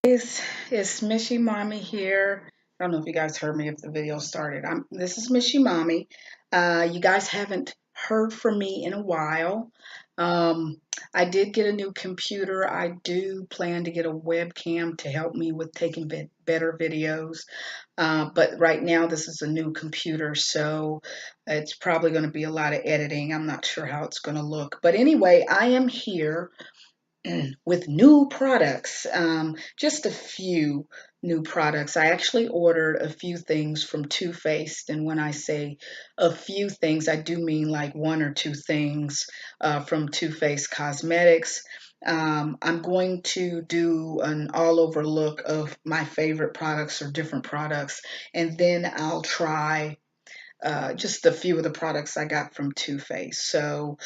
It's Mishy Mommy here. I don't know if you guys heard me if the video started. This is Mishy Mommy. You guys haven't heard from me in a while. Um, I did get a new computer. I do plan to get a webcam to help me with taking better videos. But right now this is a new computer, so it's probably going to be a lot of editing. I'm not sure how it's going to look. But anyway, I am here with new products, just a few new products. I actually ordered a few things from Too Faced, and when I say a few things, I do mean like one or two things from Too Faced Cosmetics. I'm going to do an all over look of my favorite products or different products, and then I'll try just a few of the products I got from Too Faced. So,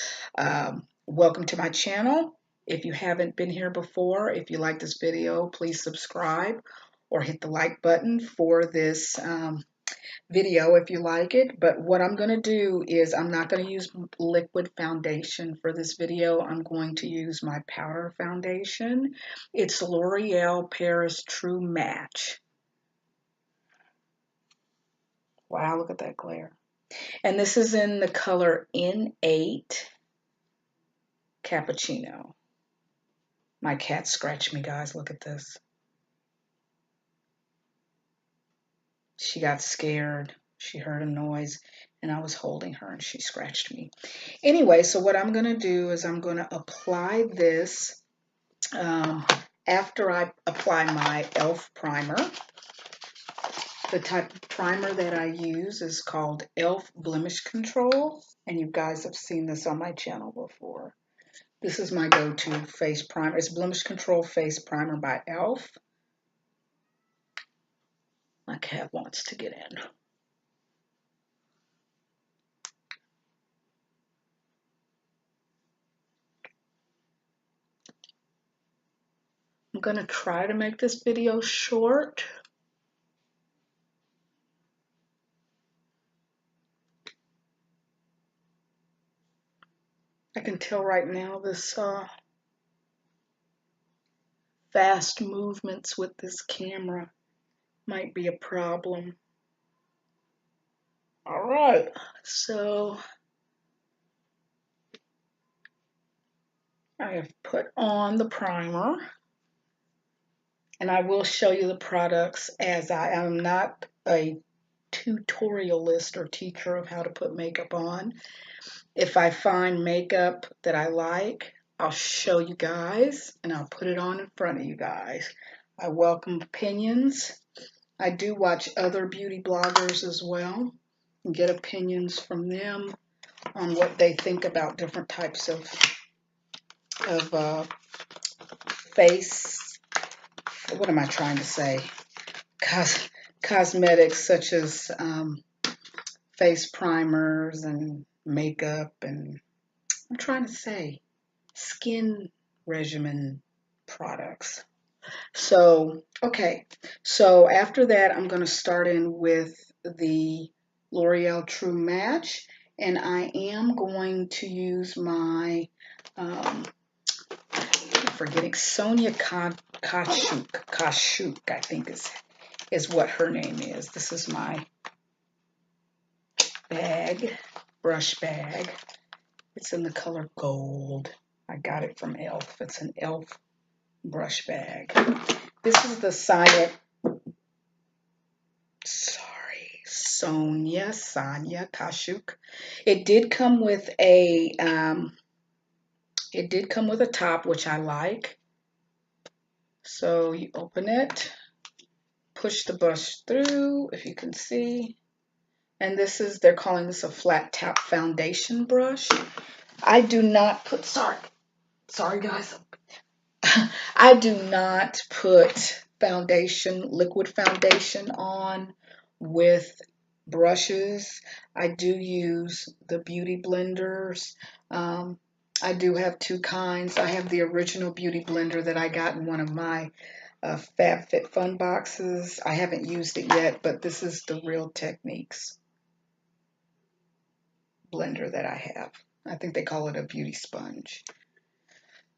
welcome to my channel. If you haven't been here before, if you like this video, please subscribe or hit the like button for this video if you like it. But what I'm going to do is I'm not going to use liquid foundation for this video. I'm going to use my powder foundation. It's L'Oreal Paris True Match. Wow, look at that glare. And this is in the color N8 Cappuccino. My cat scratched me, guys. Look at this. She got scared. She heard a noise, and I was holding her, and she scratched me. Anyway, so what I'm going to do is I'm going to apply this after I apply my e.l.f. primer. The type of primer that I use is called e.l.f. Blemish Control, and you guys have seen this on my channel before. This is my go-to face primer. It's Blemish Control Face Primer by e.l.f. My cat wants to get in. I'm going to try to make this video short. I can tell right now this fast movements with this camera might be a problem. All right, so I have put on the primer, and I will show you the products as I am not a tutorialist or teacher of how to put makeup on. If I find makeup that I like, I'll show you guys and I'll put it on in front of you guys. I welcome opinions. I do watch other beauty bloggers as well and get opinions from them on what they think about different types of face, what am I trying to say? Cosmetics such as face primers and makeup, and I'm trying to say skin regimen products. So, okay. So after that, I'm going to start in with the L'Oreal True Match, and I am going to use my, I'm forgetting, Sonia Kashuk, I think is what her name is. This is my bag, brush bag. It's in the color gold. I got it from e.l.f. It's an e.l.f. brush bag. This is the Sonia Kashuk. It did come with a top, which I like. So you open it, push the brush through, if you can see. And this is, they're calling this a flat top foundation brush. I do not put, sorry guys. I do not put foundation, liquid foundation on with brushes. I do use the beauty blenders. I do have two kinds. I have the original beauty blender that I got in one of my FabFitFun boxes. I haven't used it yet, but this is the Real Techniques blender that I have. I think they call it a beauty sponge.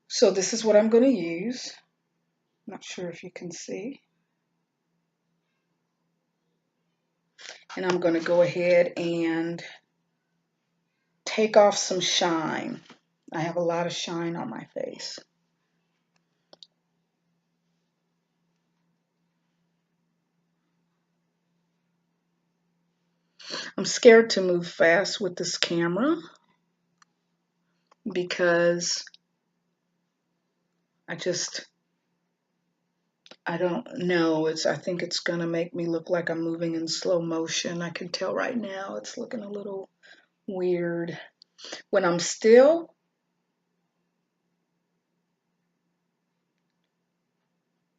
So this is what I'm going to use. Not sure if you can see. And I'm going to go ahead and take off some shine. I have a lot of shine on my face. I'm scared to move fast with this camera because I don't know. I think it's going to make me look like I'm moving in slow motion. I can tell right now it's looking a little weird. When I'm still,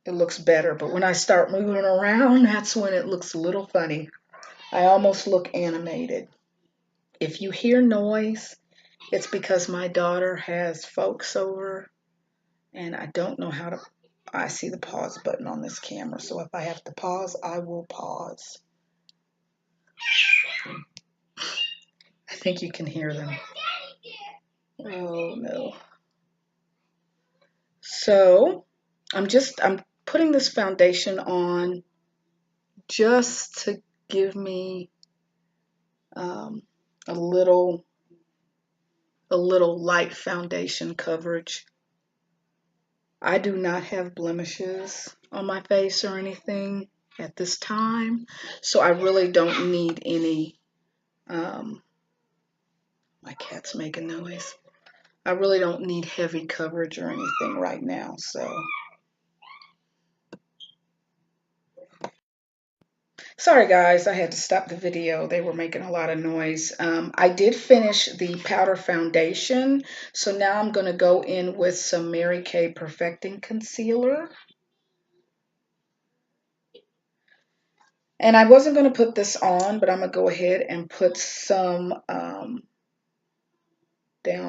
it looks better. But when I start moving around, that's when it looks a little funny. I almost look animated. If you hear noise, it's because my daughter has folks over and I don't know how to. I see the pause button on this camera, so if I have to pause, I will pause. I think you can hear them. Oh no. So I'm putting this foundation on just to give me um, a little light foundation coverage. I do not have blemishes on my face or anything at this time, so I really don't need any. My cat's making noise. I really don't need heavy coverage or anything right now, so. Sorry guys, I had to stop the video. They were making a lot of noise. I did finish the powder foundation, so now I'm going to go in with some Mary Kay Perfecting Concealer. And I wasn't going to put this on, but I'm going to go ahead and put some down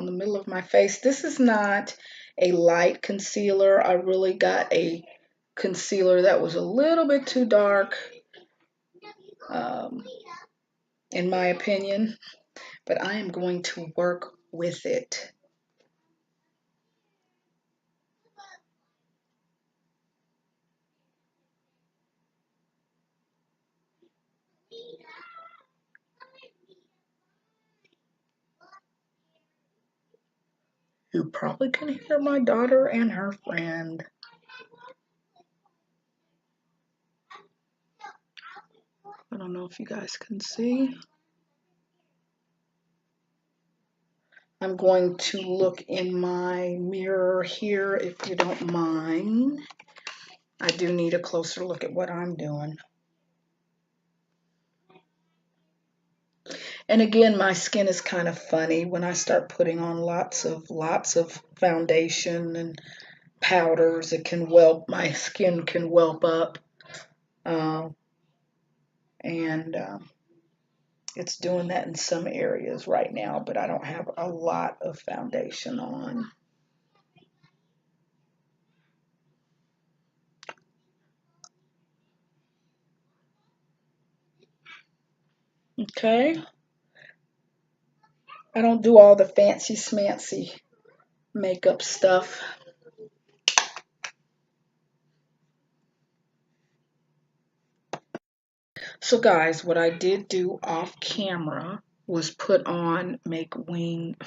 the middle of my face. This is not a light concealer. I really got a concealer that was a little bit too dark, in my opinion, but I am going to work with it. You probably can hear my daughter and her friend. I don't know if you guys can see. I'm going to look in my mirror here if you don't mind. I do need a closer look at what I'm doing. And again, my skin is kind of funny when I start putting on lots of foundation and powders. It can whelp, my skin can whelp up, and it's doing that in some areas right now, but I don't have a lot of foundation on. Okay. I don't do all the fancy smancy makeup stuff. So guys, what I did do off camera was put on Make Wing,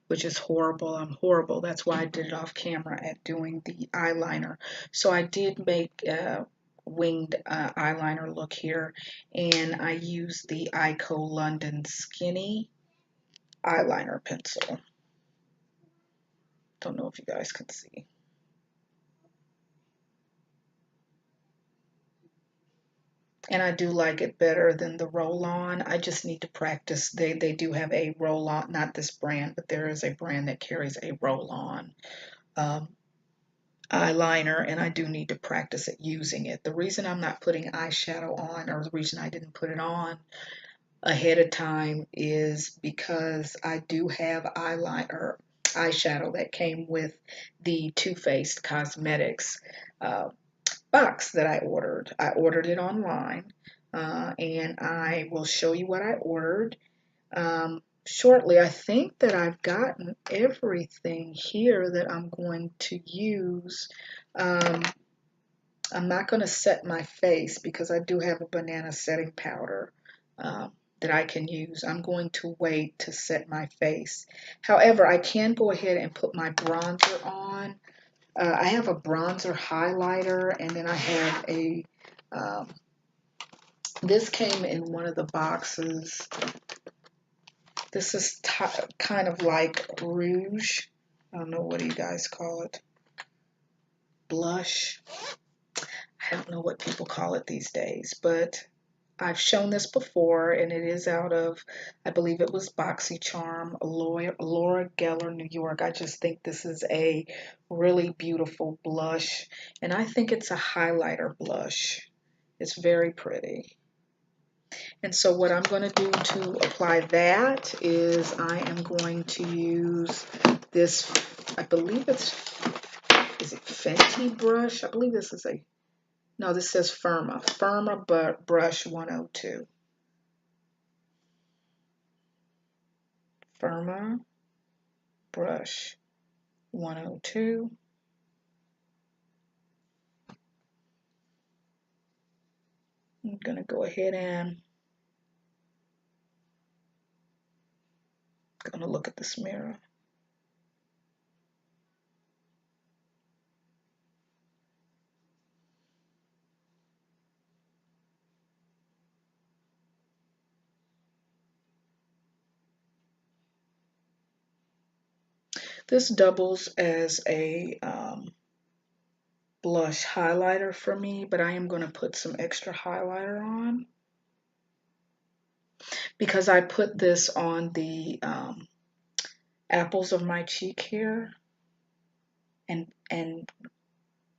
which is horrible. I'm horrible. That's why I did it off camera at doing the eyeliner. So I did make a winged eyeliner look here, and I used the Eyeshadow London Skinny eyeliner pencil. Don't know if you guys can see. And I do like it better than the roll-on. I just need to practice. They do have a roll-on, not this brand, but there is a brand that carries a roll-on eyeliner, and I do need to practice at using it. The reason I'm not putting eyeshadow on, or the reason I didn't put it on ahead of time, is because I do have eyeshadow that came with the Too Faced Cosmetics box that I ordered. I ordered it online, and I will show you what I ordered shortly. I think that I've gotten everything here that I'm going to use. I'm not going to set my face because I do have a banana setting powder that I can use. I'm going to wait to set my face. However, I can go ahead and put my bronzer on. I have a bronzer highlighter, and then I have a, um, this came in one of the boxes. This is kind of like rouge. I don't know, what do you guys call it? Blush. I don't know what people call it these days, but I've shown this before, and it is out of, I believe it was BoxyCharm, Laura Geller, New York. I just think this is a really beautiful blush, and I think it's a highlighter blush. It's very pretty. And so what I'm going to do to apply that is I am going to use this, I believe is it Fenty brush? I believe this is a, no, this says Firma brush 102. Firma brush 102. I'm going to go ahead and going to look at this mirror. This doubles as a blush highlighter for me, but I am going to put some extra highlighter on because I put this on the apples of my cheek here and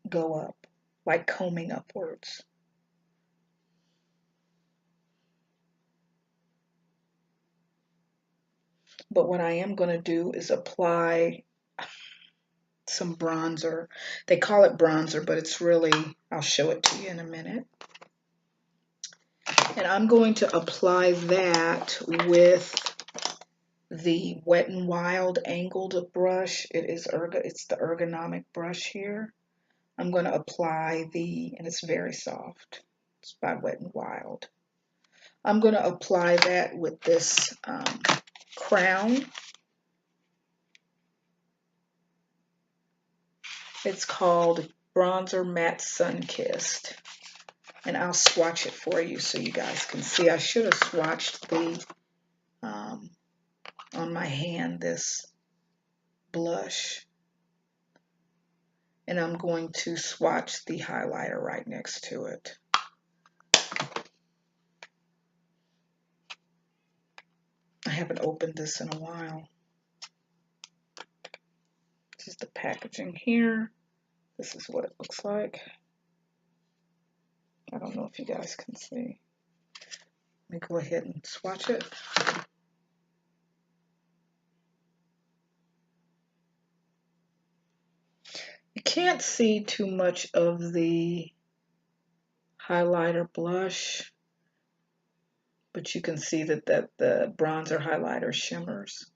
go up, like combing upwards. But what I am going to do is apply some bronzer. They call it bronzer, but it's really, I'll show it to you in a minute. And I'm going to apply that with the Wet n Wild angled brush. It's the ergonomic brush here. I'm going to apply and it's very soft. It's by Wet n Wild. I'm going to apply that with this crown. It's called Bronzer Matte Sunkissed. And I'll swatch it for you so you guys can see. I should have swatched the on my hand this blush. And I'm going to swatch the highlighter right next to it. I haven't opened this in a while. This is the packaging here. This is what it looks like. I don't know if you guys can see. Let me go ahead and swatch it. You can't see too much of the highlighter blush, but you can see that the bronzer highlighter shimmers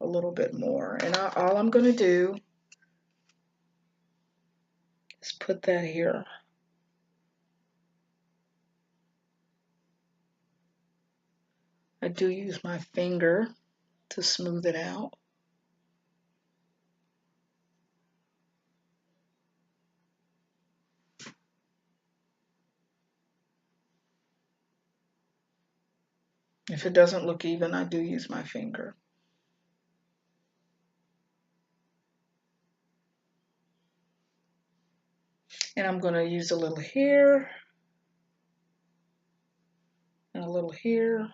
a little bit more. And all I'm going to do is put that here. I do use my finger to smooth it out. If it doesn't look even, I do use my finger. And I'm going to use a little here and a little here.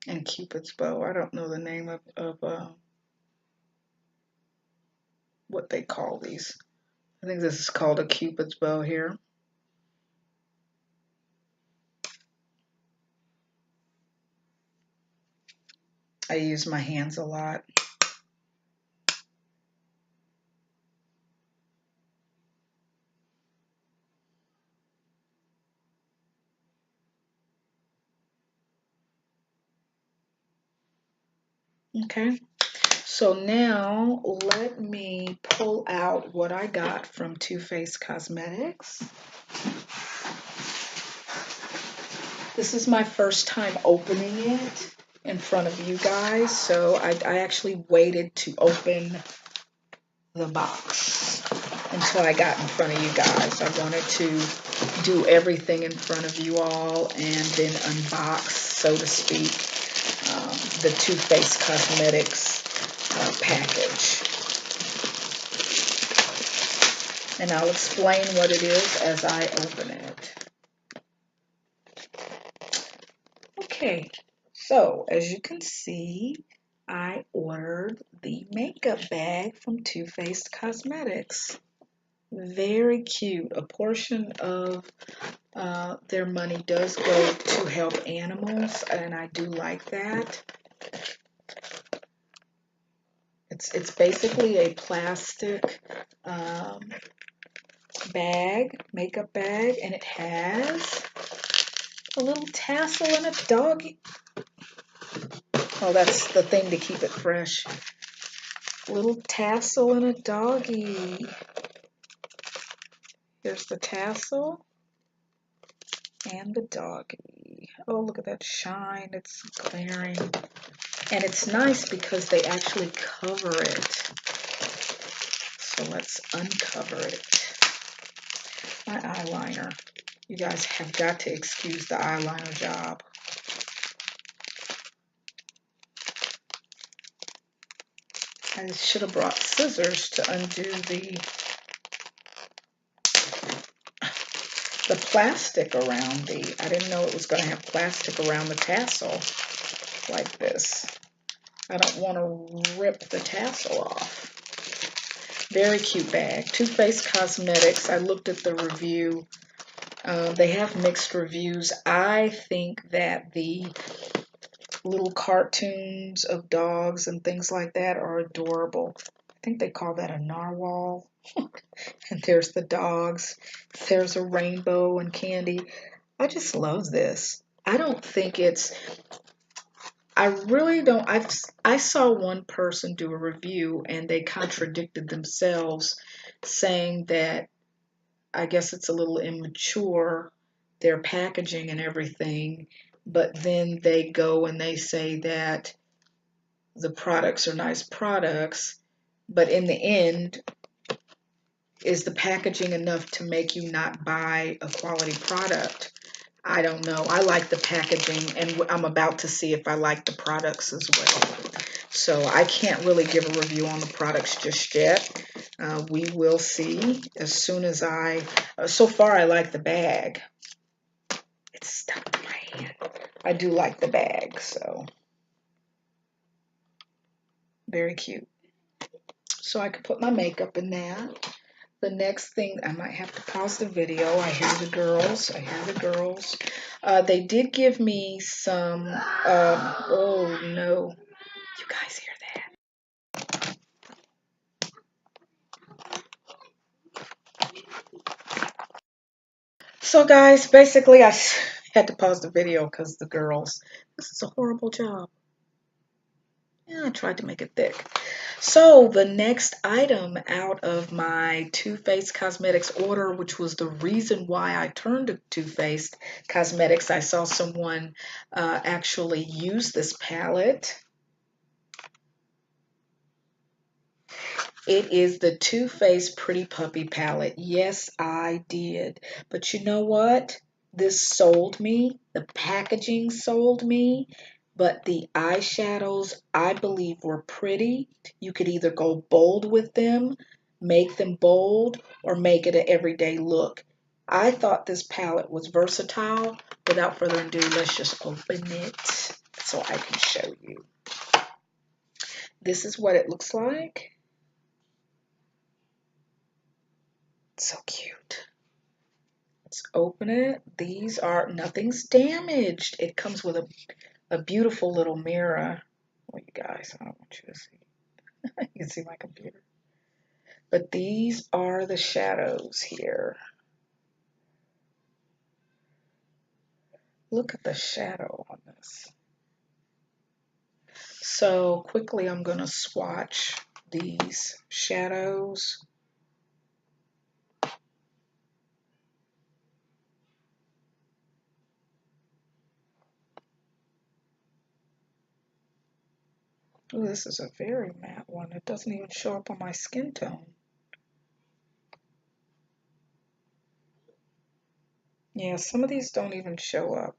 And Cupid's bow. I don't know the name of what they call these. I think this is called a Cupid's bow here. I use my hands a lot. Okay, So now let me pull out what I got from Too Faced Cosmetics. This is my first time opening it in front of you guys, so I actually waited to open the box until I got in front of you guys. I wanted to do everything in front of you all and then unbox, so to speak, the Too Faced Cosmetics package. And I'll explain what it is as I open it. Okay, so as you can see, I ordered the makeup bag from Too Faced Cosmetics. Very cute. A portion of their money does go to help animals, and I do like that. It's basically a plastic bag, makeup bag, and it has a little tassel and a doggy. Oh, that's the thing to keep it fresh. Little tassel and a doggy. Here's the tassel and the doggy. Oh, look at that shine. It's glaring. And it's nice because they actually cover it. So let's uncover it. My eyeliner. You guys have got to excuse the eyeliner job. I should have brought scissors to undo the plastic around I didn't know it was going to have plastic around the tassel like this. I don't want to rip the tassel off. Very cute bag. Too Faced Cosmetics. I looked at the review. They have mixed reviews. I think that the little cartoons of dogs and things like that are adorable. I think they call that a narwhal. And there's the dogs. There's a rainbow and candy. I just love this. I don't think it's... I really don't... I saw one person do a review and they contradicted themselves, saying that I guess it's a little immature, their packaging and everything, but then they go and they say that the products are nice products, but in the end, is the packaging enough to make you not buy a quality product? I don't know. I like the packaging, and I'm about to see if I like the products as well. So I can't really give a review on the products just yet. We will see as soon as so far I like the bag. It's stuck in my hand. I do like the bag, so. Very cute. So I could put my makeup in that. The next thing, I might have to pause the video. I hear the girls. I hear the girls. They did give me some, oh no. You guys hear that? So guys, basically I had to pause the video because the girls, this is a horrible job. Yeah, I tried to make it thick. So the next item out of my Too Faced Cosmetics order, which was the reason why I turned to Too Faced Cosmetics, I saw someone actually use this palette. It is the Too Faced Pretty Puppy Palette. Yes, I did. But you know what? This sold me. The packaging sold me. But the eyeshadows, I believe, were pretty. You could either go bold with them, make them bold, or make it an everyday look. I thought this palette was versatile. Without further ado, let's just open it so I can show you. This is what it looks like. So cute. Let's open it. These are, nothing's damaged. It comes with a beautiful little mirror. Well, you guys, I don't want you to see. You can see my computer. But these are the shadows here. Look at the shadow on this. So quickly I'm going to swatch these shadows. Oh, this is a very matte one. It doesn't even show up on my skin tone. Yeah, some of these don't even show up.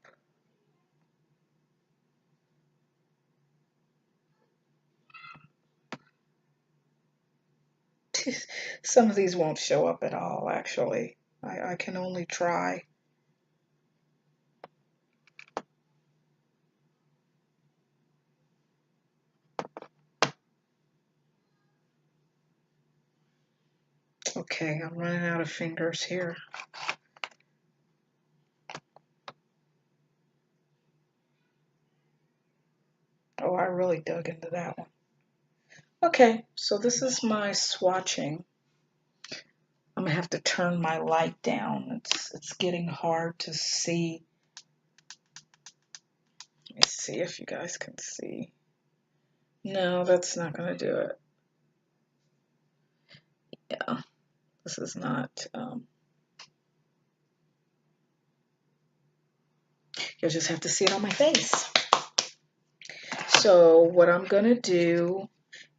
Some of these won't show up at all, actually. I can only try. Okay, I'm running out of fingers here. Oh, I really dug into that one. Okay, so this is my swatching. I'm gonna have to turn my light down. It's getting hard to see. Let me see if you guys can see. No, that's not gonna do it. Yeah, this is not. You'll just have to see it on my face. So what I'm gonna do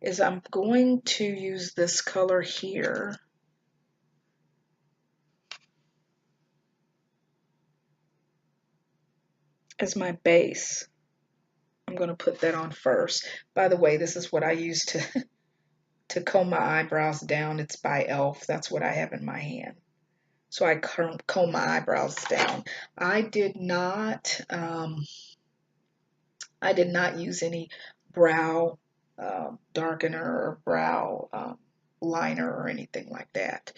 is I'm going to use this color here as my base. I'm going to put that on first. By the way, this is what I use to comb my eyebrows down. It's by e.l.f. That's what I have in my hand. So I comb my eyebrows down. I did not use any brow darkener or brow liner or anything like that.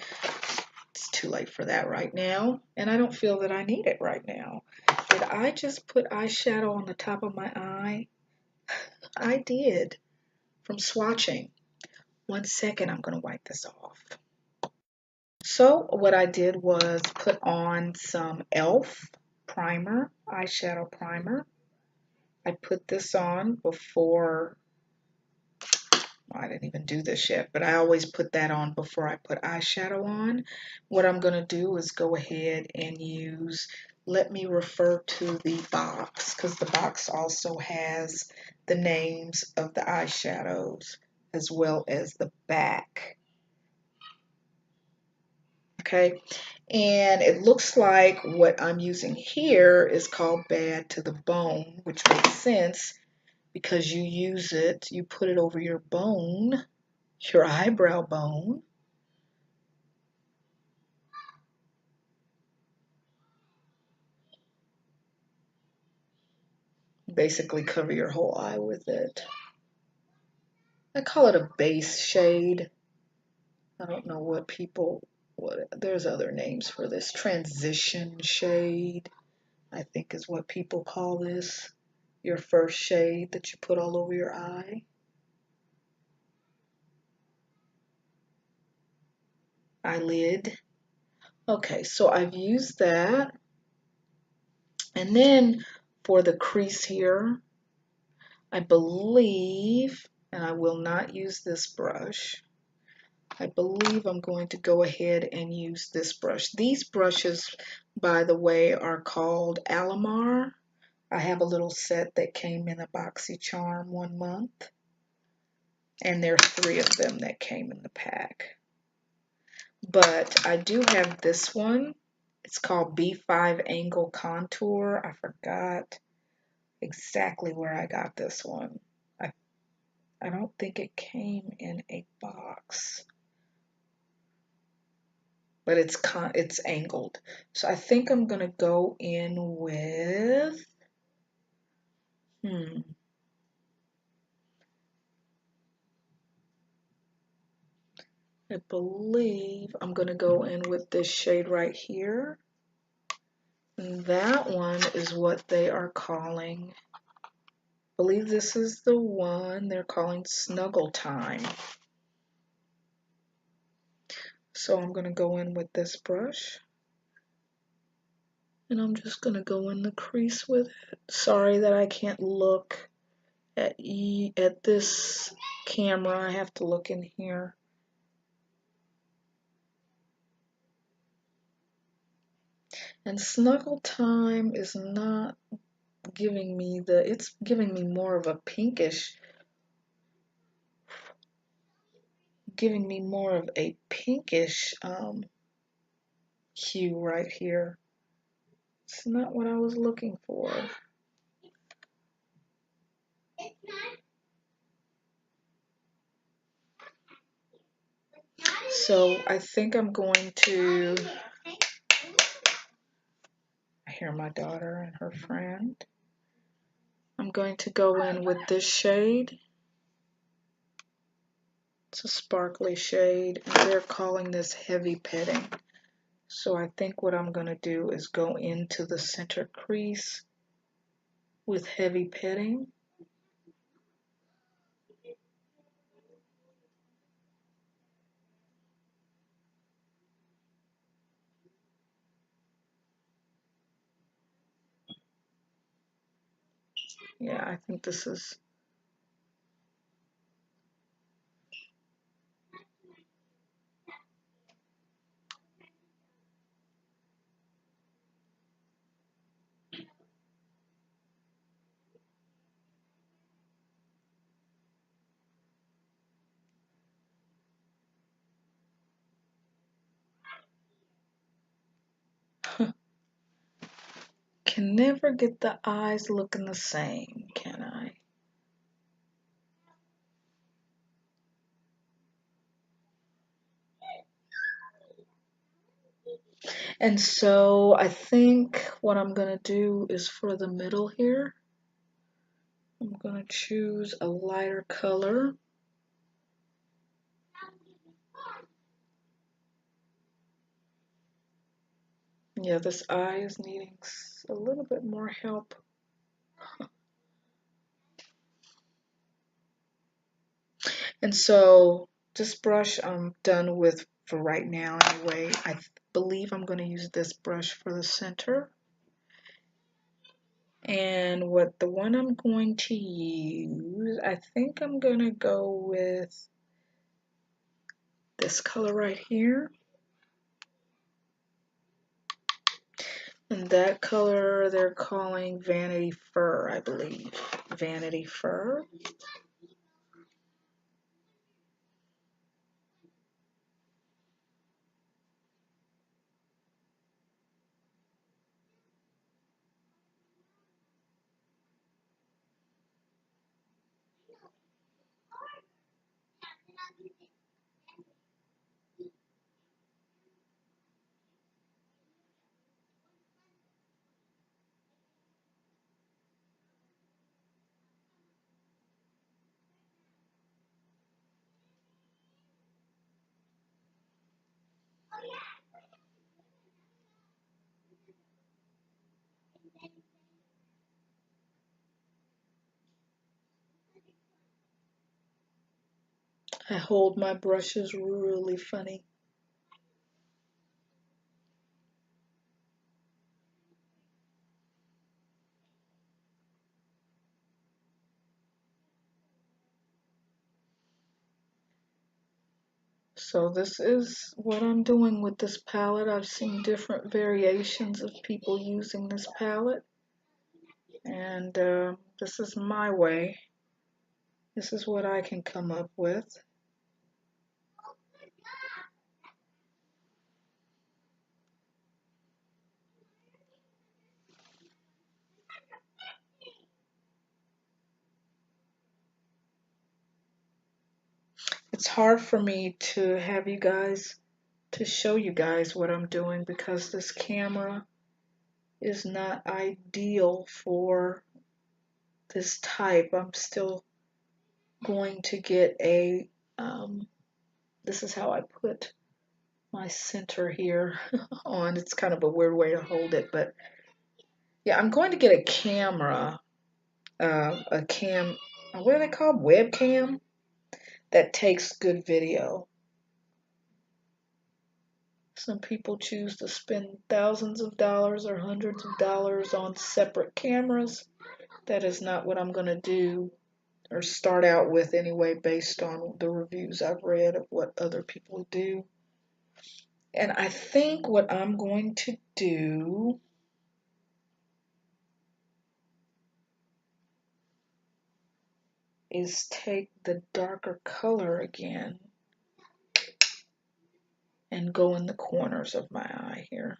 It's too late for that right now, and I don't feel that I need it right now. Did I just put eyeshadow on the top of my eye? I did, from swatching. 1 second, I'm going to wipe this off. So what I did was put on some e.l.f. primer, eyeshadow primer. I put this on before, well, I didn't even do this yet, but I always put that on before I put eyeshadow on. What I'm going to do is go ahead and use, let me refer to the box, because the box also has the names of the eyeshadows as well as the back. Okay, and it looks like what I'm using here is called Bad to the Bone, which makes sense because you use it, you put it over your bone, your eyebrow bone. Basically cover your whole eye with it. I call it a base shade. I don't know what people, there's other names for this. Transition shade, I think is what people call this. Your first shade that you put all over your eye. Eyelid. Okay, so I've used that. And then for the crease here, I believe, and I will not use this brush, I believe I'm going to go ahead and use this brush. These brushes, by the way, are called Alamar. I have a little set that came in a BoxyCharm 1 month, and there's 3 of them that came in the pack. But I do have this one. It's called B5 Angle Contour. I forgot exactly where I got this one. I don't think it came in a box, but it's angled. So I think I'm gonna go in with I believe I'm gonna go in with this shade right here. And that one is what they are calling, I believe this is the one they're calling Snuggle Time. So I'm going to go in with this brush, and I'm just going to go in the crease with it. Sorry that I can't look at this camera. I have to look in here. And Snuggle Time is not giving me it's giving me more of a pinkish, hue right here. It's not what I was looking for. So I think I'm going to, I hear my daughter and her friend. I'm going to go in with this shade. It's a sparkly shade, and they're calling this Heavy Petting. So I think what I'm going to do is go into the center crease with Heavy Petting. Yeah, I think this is can never get the eyes looking the same, can I? And so I think what I'm going to do is for the middle here, I'm going to choose a lighter color. Yeah, this eye is needing a little bit more help. And so this brush I'm done with for right now anyway. I believe I'm going to use this brush for the center. And the one I'm going to use, I think I'm going to go with this color right here. And that color they're calling Vanity Fur, I believe. Vanity Fur. I hold my brushes really funny. So this is what I'm doing with this palette. I've seen different variations of people using this palette. And this is my way. This is what I can come up with. It's hard for me to have you guys, to show you guys what I'm doing because this camera is not ideal for this type. I'm still going to get a, this is how I put my center here on. It's kind of a weird way to hold it, but yeah, I'm going to get a camera, what are they called? Webcam that takes good video. Some people choose to spend thousands of dollars or hundreds of dollars on separate cameras. That is not what I'm going to do. or start out with anyway, based on the reviews I've read of what other people do. And I think what I'm going to do is take the darker color again and go in the corners of my eye here.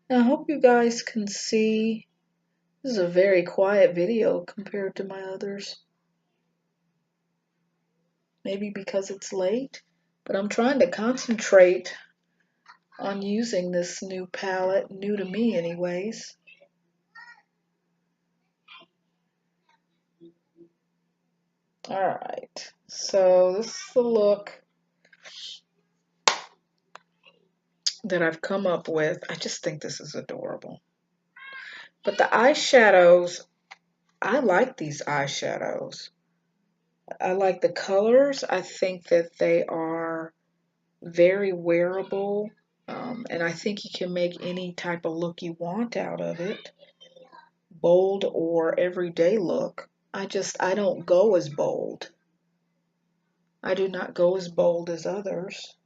Now, I hope you guys can see. This is a very quiet video compared to my others. Maybe because it's late, but I'm trying to concentrate on using this new palette, new to me anyways. Alright, so this is the look that I've come up with. I just think this is adorable. But the eyeshadows, I like these eyeshadows. I like the colors. I think that they are very wearable. And I think you can make any type of look you want out of it. Bold or everyday look. I don't go as bold. I do not go as bold as others.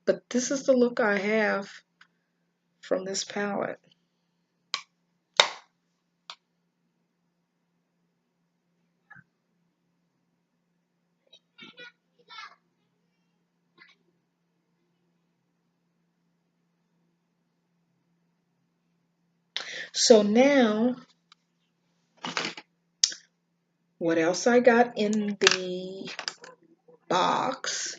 But this is the look I have from this palette. So now, what else I got in the box